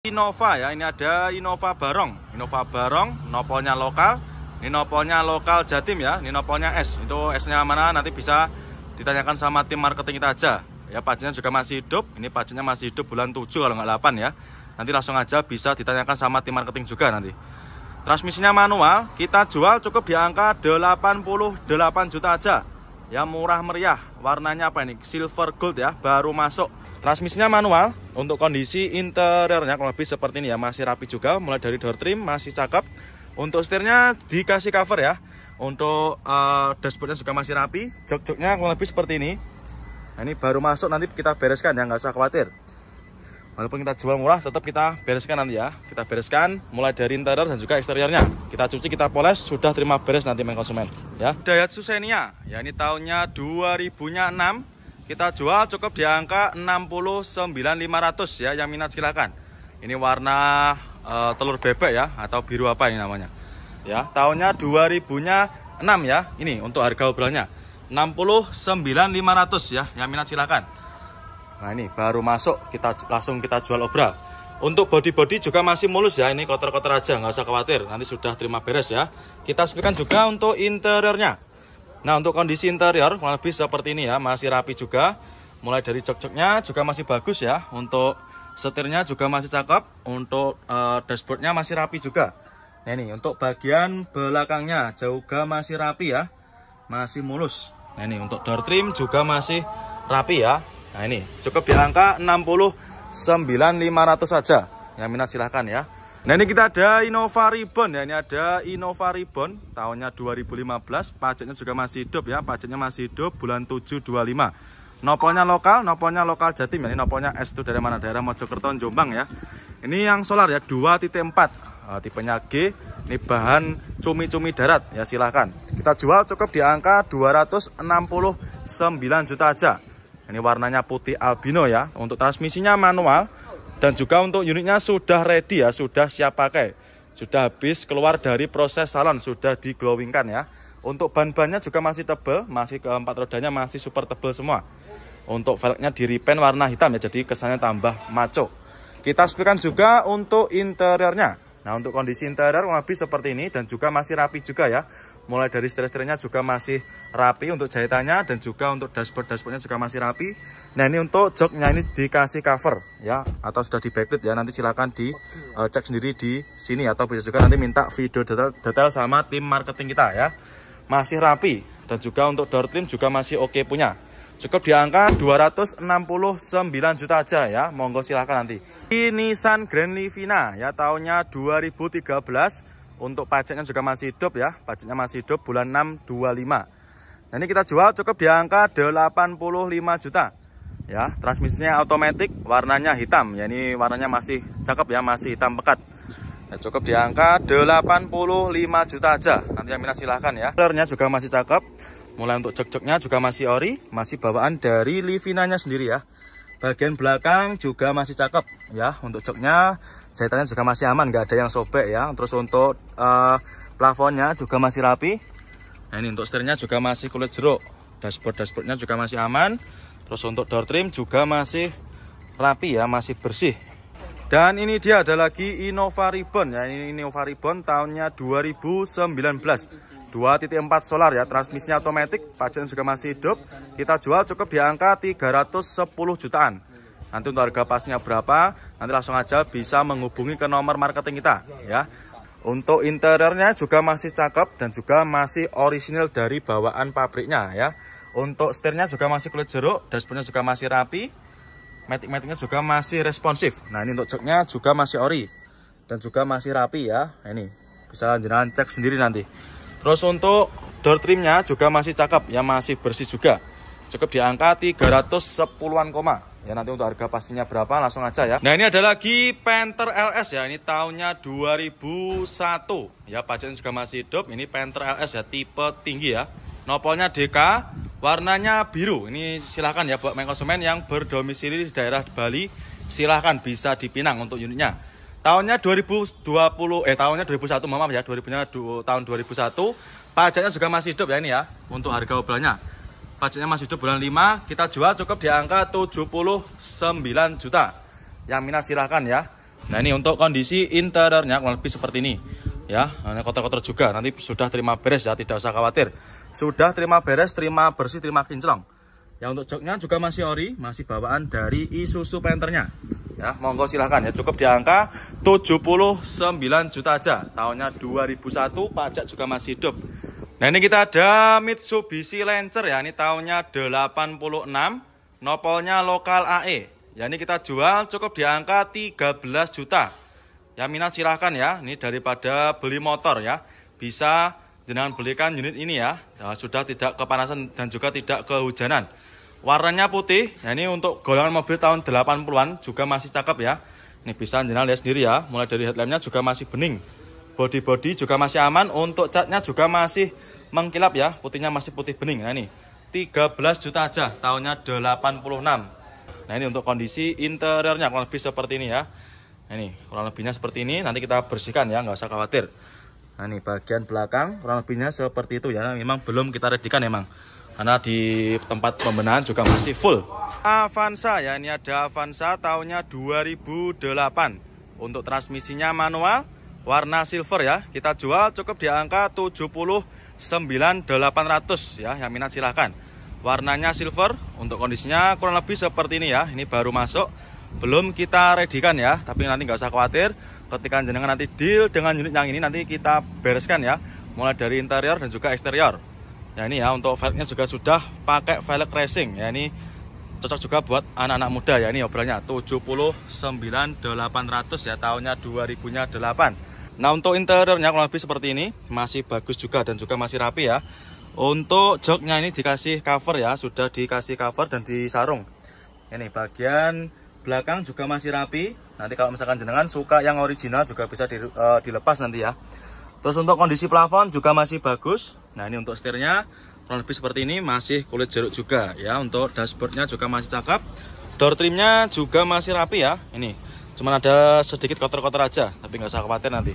Innova ya, ini ada Innova Barong. Innova Barong, nopolnya lokal. Ini nopolnya lokal Jatim ya, ini nopolnya S. Itu S-nya mana nanti bisa ditanyakan sama tim marketing kita aja. Ya, pajaknya juga masih hidup. Ini pajaknya masih hidup bulan 7 kalau nggak 8 ya. Nanti langsung aja bisa ditanyakan sama tim marketing juga nanti. Transmisinya manual, kita jual cukup di angka 88 juta aja. Ya, murah meriah. Warnanya apa ini? Silver gold ya, baru masuk. Transmisinya manual. Untuk kondisi interiornya kurang lebih seperti ini ya, masih rapi juga. Mulai dari door trim masih cakep. Untuk setirnya dikasih cover ya. Untuk dashboardnya juga masih rapi. Jok-joknya kurang lebih seperti ini. Nah, ini baru masuk, nanti kita bereskan ya, nggak usah khawatir. Walaupun kita jual murah, tetap kita bereskan nanti ya. Kita bereskan mulai dari interior dan juga eksteriornya. Kita cuci, kita poles, sudah terima beres nanti main konsumen ya. Daihatsu Xenia ya, ini tahunnya 2006. Kita jual cukup di angka 69.500 ya, yang minat silakan. Ini warna telur bebek ya, atau biru apa ini namanya. Ya, tahunnya 2006 ya. Ini untuk harga obrolannya 69.500 ya, yang minat silakan. Nah, ini baru masuk, langsung kita jual obral. Untuk body juga masih mulus ya, ini kotor-kotor aja, nggak usah khawatir. Nanti sudah terima beres ya. Kita sepikan juga untuk interiornya. Nah, untuk kondisi interior kurang lebih seperti ini ya, masih rapi juga. Mulai dari jok-joknya juga masih bagus ya. Untuk setirnya juga masih cakep. Untuk dashboardnya masih rapi juga. Nah, ini untuk bagian belakangnya juga masih rapi ya, masih mulus. Nah, ini untuk door trim juga masih rapi ya. Nah, ini cukup di angka 69.500 saja. Yang minat silahkan ya. Nah, ini kita ada Innova Ribbon ya, ini ada Innova Ribbon tahunnya 2015, pajaknya juga masih hidup ya, pajaknya masih hidup bulan 7 25. Nopolnya lokal Jatim ya, ini nopolnya S itu dari mana? Daerah Mojokerto, Jombang ya. Ini yang solar ya, 2.4, tipenya G, ini bahan cumi-cumi darat ya, silahkan. Kita jual cukup di angka 269 juta aja. Ini warnanya putih albino ya, untuk transmisinya manual. Dan juga untuk unitnya sudah ready ya, sudah siap pakai. Sudah habis keluar dari proses salon, sudah di glowingkan ya. Untuk ban-bannya juga masih tebal, masih keempat rodanya masih super tebal semua. Untuk velgnya di repaint warna hitam ya, jadi kesannya tambah maco. Kita sepikan juga untuk interiornya. Nah, untuk kondisi interior kurang lebih seperti ini dan juga masih rapi juga ya. Mulai dari setir-setirnya juga masih rapi untuk jahitannya, dan juga untuk dashboardnya juga masih rapi. Nah, ini untuk joknya ini dikasih cover ya, atau sudah di backlit ya, nanti silakan dicek sendiri di sini, atau bisa juga nanti minta video detail sama tim marketing kita ya. Masih rapi, dan juga untuk door trim juga masih oke punya. Cukup di angka 269 juta aja ya, monggo silakan nanti. Ini Nissan Grand Livina ya, tahunnya 2013. Untuk pajaknya juga masih hidup ya, pajaknya masih hidup bulan 6 25. Nah, ini kita jual cukup di angka 85 juta. Ya, transmisinya otomatis, warnanya hitam. Ya, ini warnanya masih cakep ya, masih hitam pekat. Nah, cukup di angka 85 juta aja. Nanti yang minat silahkan ya. Colornya juga masih cakep. Mulai untuk jok-joknya juga masih ori, masih bawaan dari Livinanya sendiri ya. Bagian belakang juga masih cakep ya. Untuk joknya, jahitannya juga masih aman, nggak ada yang sobek ya. Terus untuk plafonnya juga masih rapi. Nah, ini untuk setirnya juga masih kulit jeruk. Dashboardnya juga masih aman. Terus untuk door trim juga masih rapi ya, masih bersih. Dan ini dia ada lagi Innova Ribbon ya. Ini Innova Ribbon tahunnya 2019. 2.4 solar ya, transmisinya otomatis, pajaknya juga masih hidup. Kita jual cukup di angka 310 jutaan. Nanti untuk harga pastinya berapa, nanti langsung aja bisa menghubungi ke nomor marketing kita ya. Untuk interiornya juga masih cakep dan juga masih orisinil dari bawaan pabriknya ya. Untuk setirnya juga masih kulit jeruk, dashboardnya juga masih rapi, matic-maticnya juga masih responsif. Nah, ini untuk joknya juga masih ori dan juga masih rapi ya. Nah, ini bisa jangan cek sendiri nanti. Terus untuk door trimnya juga masih cakep ya, masih bersih juga. Cukup di angka 310-an koma. Ya, nanti untuk harga pastinya berapa langsung aja ya. Nah, ini ada lagi Panther LS ya. Ini tahunnya 2001. Ya, pajaknya juga masih hidup. Ini Panther LS ya, tipe tinggi ya. Nopolnya DK, warnanya biru. Ini silahkan ya buat main konsumen yang berdomisili di daerah Bali, silahkan bisa dipinang untuk unitnya. Tahunnya 2001, maaf ya, 2000-nya tahun 2001. Pajaknya juga masih hidup ya ini ya. Untuk harga obrolannya, pajaknya masih hidup bulan 5. Kita jual cukup di angka 79 juta. Yang minat silahkan ya. Nah ini untuk kondisi interiornya kurang lebih seperti ini ya. Ini kotor-kotor juga, nanti sudah terima beres ya, tidak usah khawatir. Sudah terima beres, terima bersih, terima kinclong. Yang untuk joknya juga masih ori, masih bawaan dari Isuzu Panther-nya. Ya, monggo silahkan ya, cukup di angka 79 juta aja. Tahunnya 2001, pajak juga masih hidup. Nah ini kita ada Mitsubishi Lancer ya, ini tahunnya 86, nopolnya lokal AE. Ya ini kita jual cukup di angka 13 juta. Ya minat silahkan ya, ini daripada beli motor ya. Bisa jenengan belikan unit ini ya. Nah, sudah tidak kepanasan dan juga tidak kehujanan. Warnanya putih, ya ini untuk golongan mobil tahun 80-an juga masih cakep ya. Ini bisa jenengan lihat sendiri ya, mulai dari headlampnya juga masih bening. Body juga masih aman, untuk catnya juga masih mengkilap ya, putihnya masih putih bening. Nah ini 13 juta aja, tahunnya 86. Nah ini untuk kondisi interiornya kurang lebih seperti ini ya. Nah, ini kurang lebihnya seperti ini, nanti kita bersihkan ya, nggak usah khawatir. Nah ini bagian belakang kurang lebihnya seperti itu ya, memang belum kita redikan emang. Karena di tempat pembenahan juga masih full. Avanza ya, ini ada Avanza tahunnya 2008. Untuk transmisinya manual, warna silver ya. Kita jual cukup di angka 79.800 ya, yang minat silahkan. Warnanya silver, untuk kondisinya kurang lebih seperti ini ya. Ini baru masuk, belum kita redikan ya, tapi nanti nggak usah khawatir. Ketika jenengan nanti deal dengan unit yang ini, nanti kita bereskan ya, mulai dari interior dan juga eksterior. Ya ini ya, untuk velgnya juga sudah pakai velg racing ya, ini cocok juga buat anak-anak muda ya. Ini obrolannya 79.800 ya, tahunnya 2008. Nah untuk interiornya kurang lebih seperti ini, masih bagus juga dan juga masih rapi ya. Untuk joknya ini dikasih cover ya, sudah dikasih cover dan disarung. Ini bagian belakang juga masih rapi. Nanti kalau misalkan jenengan suka yang original juga bisa dilepas nanti ya. Terus untuk kondisi plafon juga masih bagus. Nah ini untuk setirnya kurang lebih seperti ini, masih kulit jeruk juga ya. Untuk dashboardnya juga masih cakep. Door trimnya juga masih rapi ya. Ini cuman ada sedikit kotor-kotor aja, tapi nggak usah khawatir nanti.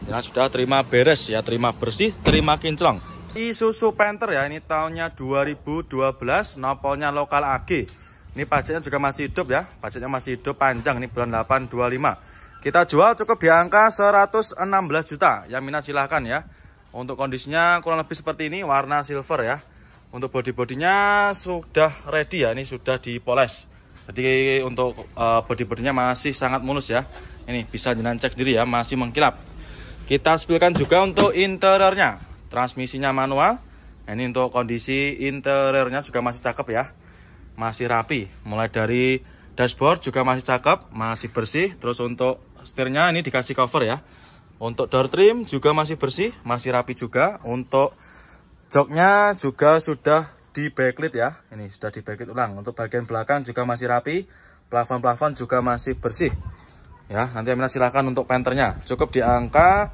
Jangan sudah terima beres ya, terima bersih, terima kinclong. Isuzu Panther ya, ini tahunnya 2012, nopolnya lokal AG. Ini pajaknya juga masih hidup ya, pajaknya masih hidup panjang, ini bulan 8 25. Kita jual cukup di angka 116 juta. Yang minat silahkan ya. Untuk kondisinya kurang lebih seperti ini, warna silver ya. Untuk body-bodinya sudah ready ya, ini sudah dipoles. Jadi untuk body-bodinya masih sangat mulus ya. Ini bisa jenengan cek sendiri ya, masih mengkilap. Kita spillkan juga untuk interiornya. Transmisinya manual. Ini untuk kondisi interiornya juga masih cakep ya, masih rapi. Mulai dari dashboard juga masih cakep, masih bersih. Terus untuk setirnya ini dikasih cover ya. Untuk door trim juga masih bersih, masih rapi juga. Untuk joknya juga sudah di backlit ya, ini sudah di backlit ulang. Untuk bagian belakang juga masih rapi, plafon-plafon juga masih bersih ya. Nanti minat silahkan untuk Panther-nya, cukup di angka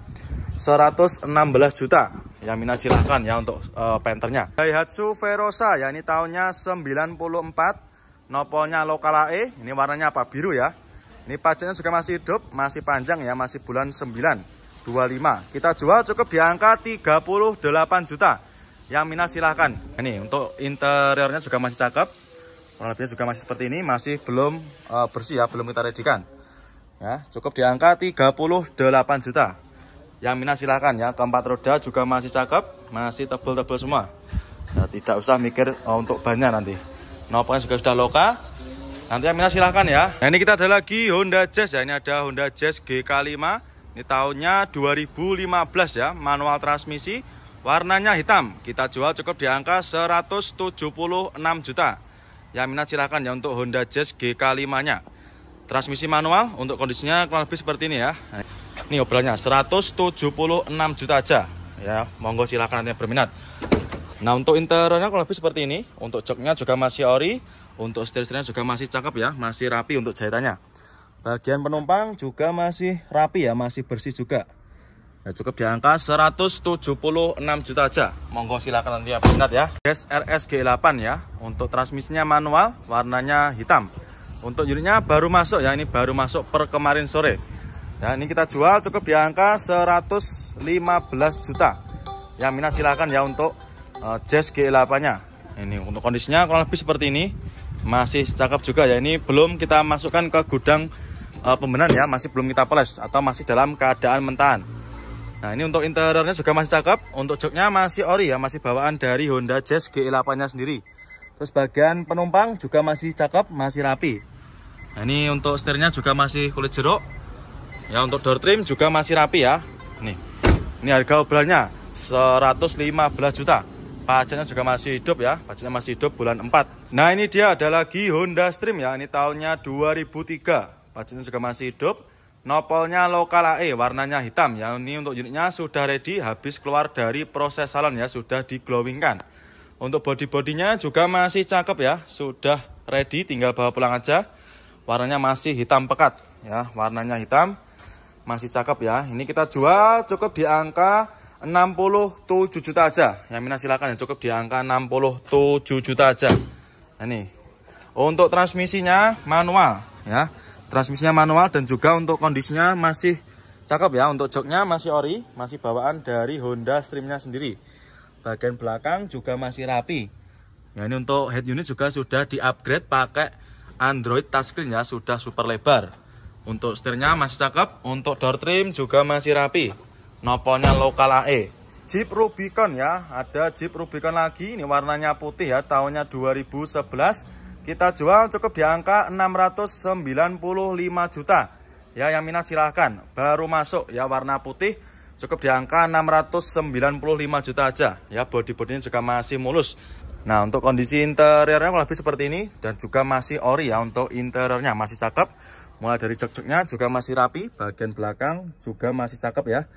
116 juta. Yang minat silahkan ya untuk Panther-nya. Daihatsu Verosa ya, ini tahunnya 94, nopolnya lokal AE. Ini warnanya apa? Biru ya. Ini pajaknya juga masih hidup, masih panjang ya, masih bulan 9 25. Kita jual cukup di angka 38 juta. Yang minat silahkan. Ini untuk interiornya juga masih cakep, kurang lebihnya juga masih seperti ini, masih belum bersih ya, belum kita redikan ya. Cukup di angka 38 juta. Yang minat silahkan ya. Keempat roda juga masih cakep, masih tebel-tebel semua ya, tidak usah mikir untuk bannya nanti. Nopolnya juga sudah loka. Nanti yang minat silahkan ya. Nah ini kita ada lagi Honda Jazz ya, ini ada Honda Jazz GK5. Ini tahunnya 2015 ya, manual transmisi, warnanya hitam. Kita jual cukup di angka 176 juta. Yang minat silahkan ya untuk Honda Jazz GK5-nya. Transmisi manual, untuk kondisinya kurang lebih seperti ini ya. Ini obrolannya 176 juta aja ya. Monggo silahkan nanti yang berminat. Nah untuk interiornya kurang lebih seperti ini. Untuk joknya juga masih ori. Untuk setir-setirnya juga masih cakep ya, masih rapi untuk jahitannya. Bagian penumpang juga masih rapi ya, masih bersih juga. Ya, cukup di angka 176 juta aja. Monggo silakan nanti ya berminat ya. Jazz RS G8 ya. Untuk transmisinya manual, warnanya hitam. Untuk unitnya baru masuk ya, ini baru masuk per kemarin sore. Ya, ini kita jual cukup di angka 115 juta. Yang minat silakan ya untuk Jazz G8-nya. Ini untuk kondisinya kurang lebih seperti ini. Masih cakep juga ya. Ini belum kita masukkan ke gudang pembenahan ya, masih belum kita poles atau masih dalam keadaan mentahan. Nah, ini untuk interiornya juga masih cakep. Untuk joknya masih ori ya, masih bawaan dari Honda Jazz GE8-nya sendiri. Terus bagian penumpang juga masih cakep, masih rapi. Nah, ini untuk setirnya juga masih kulit jeruk. Ya, untuk door trim juga masih rapi ya. Nih. Ini harga obrolannya 115 juta. Pajaknya juga masih hidup ya. Pajaknya masih hidup bulan 4. Nah, ini dia ada lagi Honda Stream ya. Ini tahunnya 2003. Pajaknya juga masih hidup. Nopolnya lokal AE, warnanya hitam ya. Ini untuk unitnya sudah ready, habis keluar dari proses salon ya, sudah diglowingkan. Untuk body-bodinya juga masih cakep ya, sudah ready, tinggal bawa pulang aja. Warnanya masih hitam pekat ya, warnanya hitam, masih cakep ya. Ini kita jual cukup di angka 67 juta aja. Yang minat silakan ya, cukup di angka 67 juta aja. Nah, ini untuk transmisinya manual ya. Transmisinya manual dan juga untuk kondisinya masih cakep ya. Untuk joknya masih ori, masih bawaan dari Honda Streamnya sendiri. Bagian belakang juga masih rapi. Ya, ini untuk head unit juga sudah di-upgrade pakai Android touchscreen ya, sudah super lebar. Untuk setirnya masih cakep, untuk door trim juga masih rapi. Nopolnya lokal AE. Jeep Rubicon ya, ada Jeep Rubicon lagi, ini warnanya putih ya, tahunnya 2011. Kita jual cukup di angka 695 juta. Ya, yang minat silahkan. Baru masuk ya, warna putih. Cukup di angka 695 juta aja. Ya, body-bodinya juga masih mulus. Nah, untuk kondisi interiornya lebih seperti ini. Dan juga masih ori ya, untuk interiornya masih cakep. Mulai dari jok-joknya juga masih rapi. Bagian belakang juga masih cakep ya.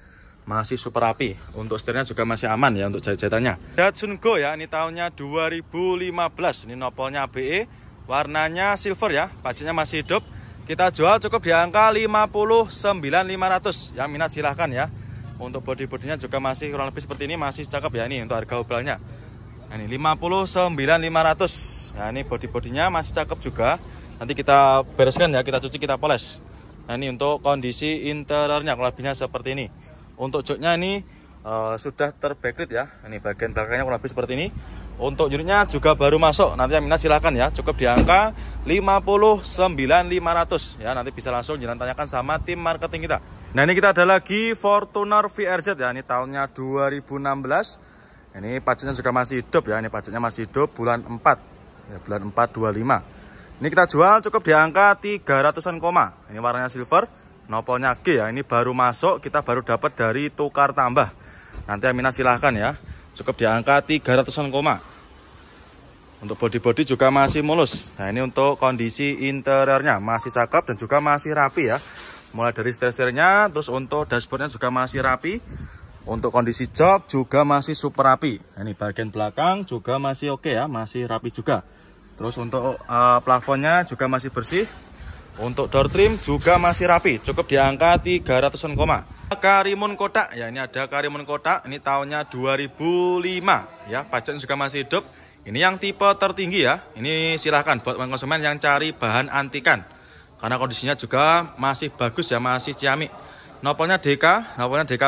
Masih super rapi. Untuk setirnya juga masih aman ya untuk jahit-jahitannya. Datsun Go ya, ini tahunnya 2015. Ini nopolnya ABE. Warnanya silver ya, pajaknya masih hidup. Kita jual cukup di angka 59.500. Yang minat silahkan ya. Untuk body-bodinya juga masih kurang lebih seperti ini, masih cakep ya. Ini untuk harga obrolannya. Nah, ini 59.500. Nah, ini body-bodinya masih cakep juga. Nanti kita bereskan ya, kita cuci, kita poles. Nah, ini untuk kondisi interiornya kurang lebihnya seperti ini. Untuk joknya ini sudah terbacklit ya. Ini bagian belakangnya kurang lebih seperti ini. Untuk unitnya juga baru masuk. Nanti yang minat silahkan ya. Cukup di angka 59.500 ya. Nanti bisa langsung jangan tanyakan sama tim marketing kita. Nah, ini kita ada lagi Fortuner VRZ ya. Ini tahunnya 2016. Ini pajaknya juga masih hidup ya. Ini pajaknya masih hidup bulan 4 ya, bulan 4 25. Ini kita jual cukup di angka 300-an koma. Ini warnanya silver, nopolnya G ya. Ini baru masuk, kita baru dapat dari tukar tambah. Nanti yang minat silahkan ya. Cukup di angka 300-an koma. Untuk body-body juga masih mulus. Nah, ini untuk kondisi interiornya masih cakep dan juga masih rapi ya. Mulai dari setir-setirnya, terus untuk dashboardnya juga masih rapi. Untuk kondisi jok juga masih super rapi. Nah, ini bagian belakang juga masih oke ya, masih rapi juga. Terus untuk plafonnya juga masih bersih. Untuk door trim juga masih rapi. Cukup di angka 300-an koma. Karimun kotak ya, ini ada Karimun kotak. Ini tahunnya 2005 ya, pajaknya juga masih hidup. Ini yang tipe tertinggi ya. Ini silahkan buat konsumen yang cari bahan antikan. Karena kondisinya juga masih bagus ya, masih ciamik. Nopolnya DK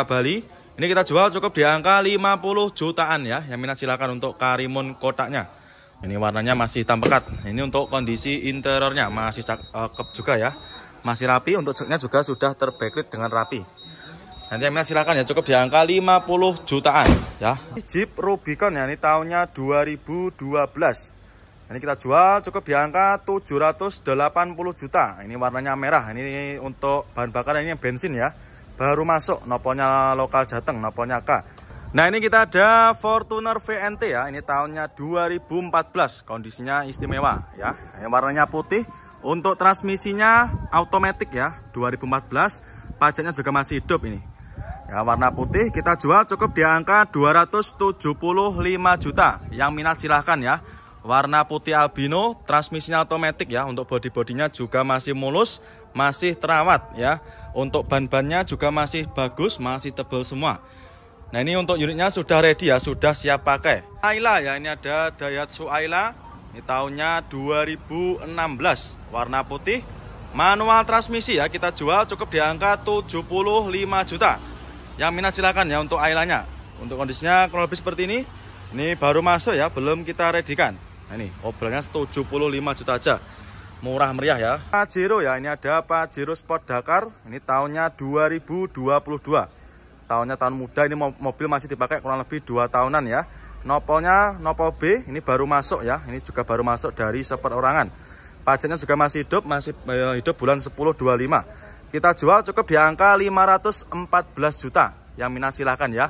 Bali. Ini kita jual cukup di angka 50 jutaan ya. Yang minat silahkan untuk Karimun kotaknya. Ini warnanya masih hitam pekat. Ini untuk kondisi interiornya masih cakep juga ya. Masih rapi. Untuk joknya juga sudah terbacklit dengan rapi. Nanti yang minat silakan ya, cukup di angka 50 jutaan ya. Jeep Rubicon ya, ini tahunnya 2012. Ini kita jual cukup di angka 780 juta. Ini warnanya merah. Ini untuk bahan bakar ini bensin ya. Baru masuk, nopolnya lokal Jateng, nopolnya K. Nah, ini kita ada Fortuner VNT ya. Ini tahunnya 2014. Kondisinya istimewa ya. Ini warnanya putih. Untuk transmisinya automatic ya, 2014. Pajaknya juga masih hidup ini. Ya, warna putih kita jual cukup di angka 275 juta. Yang minat silahkan ya. Warna putih albino, transmisinya otomatis ya. Untuk body-bodinya juga masih mulus, masih terawat ya. Untuk ban-bannya juga masih bagus, masih tebal semua. Nah, ini untuk unitnya sudah ready ya, sudah siap pakai. Ayla ya, ini ada Daihatsu Ayla. Ini tahunnya 2016. Warna putih, manual transmisi ya. Kita jual cukup di angka 75 juta. Yang minat silakan ya untuk Aylanya. Untuk kondisinya kurang lebih seperti ini. Ini baru masuk ya, belum kita readykan. Nah, ini obrolannya 75 juta aja. murah meriah ya. Pajero ya, ini ada Pajero Sport Dakar. Ini tahunnya 2022. Tahunnya tahun muda, ini mobil masih dipakai kurang lebih 2 tahunan ya. Nopolnya nopol B, ini baru masuk ya. Ini juga baru masuk dari seperorangan. Pajaknya juga masih hidup bulan 10/25. Kita jual cukup di angka 514 juta. Yang minat silahkan ya.